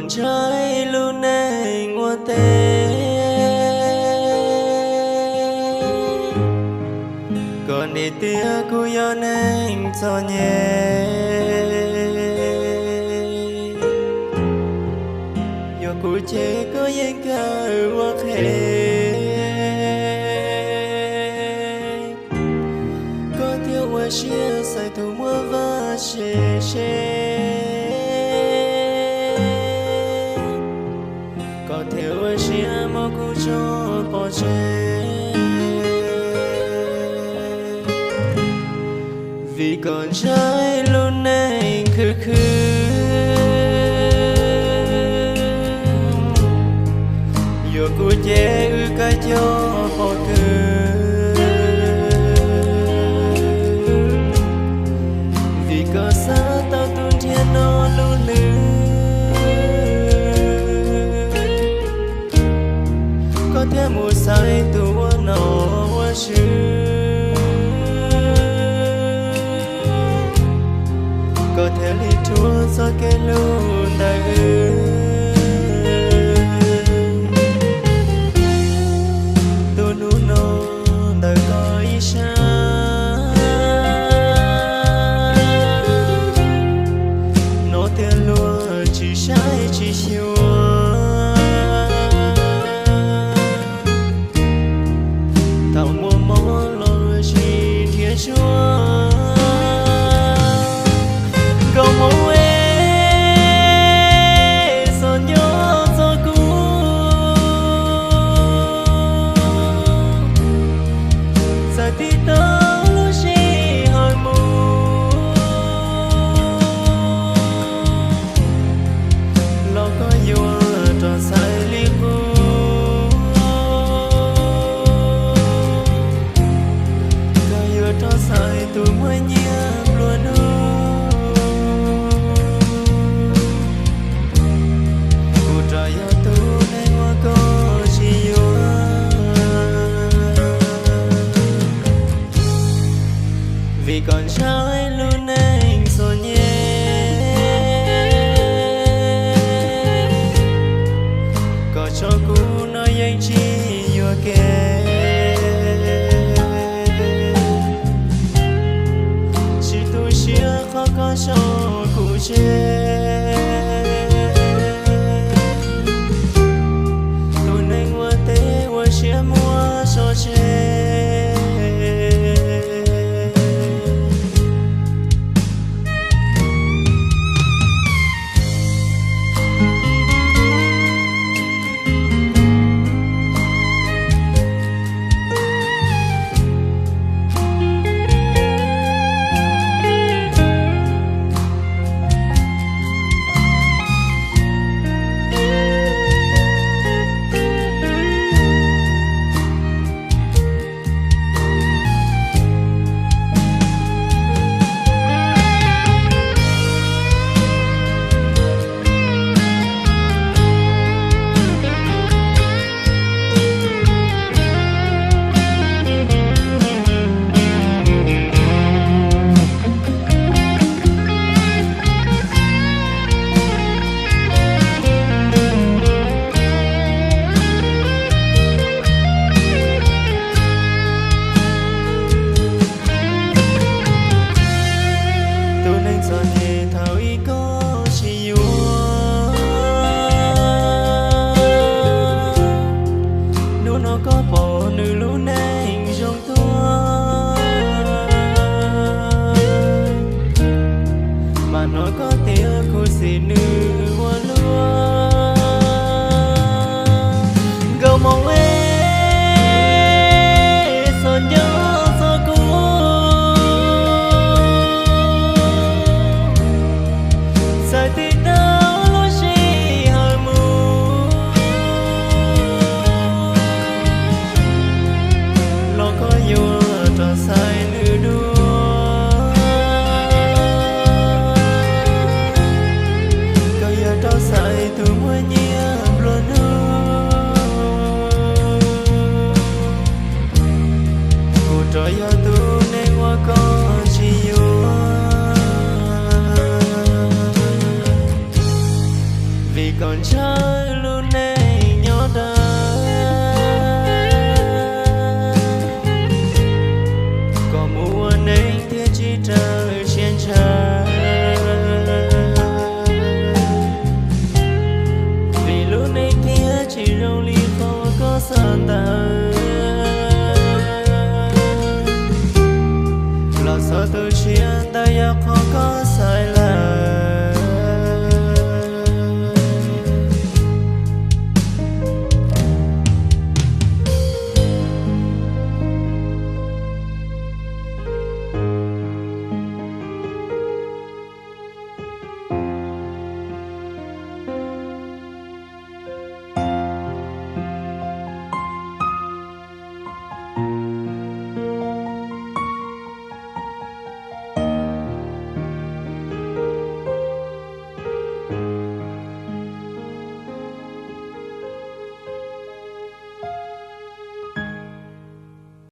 còn trái luôn này ngoa tê còn đi tia cô yo nên cho nhẹ yo cô chế có yên cả hoa khê có thiếu hoa chia sai thủ mua và xê xê có thiếu hoa chia mà cô cho bỏ chế vì còn trái luôn này khư khư dù cô chế ư cái cho bỏ cứ vì có xa tao tuôn thiên nó luôn lư có thể mùa say tùa nó hoa chứ có thể đi chúa cho cái luôn đại tôi nu nó đời có ý xa nó tiền lúa chỉ sai chỉ chiều tao mua món lo chỉ thiên chúa como soñó soku sa ti to lu shi hồi mù lo có yêu tròn sai li cu có yêu tròn sai tu mới nhớ luôn vì còn trái luôn anh rồi nhé có cho cô nói anh chỉ yêu kề chỉ tôi chia khó có cho cô chết tôi nên qua tế qua chia mua cho chết có bỏ nữ lúc này trong tôi mà nó có tiếng cô gì nữa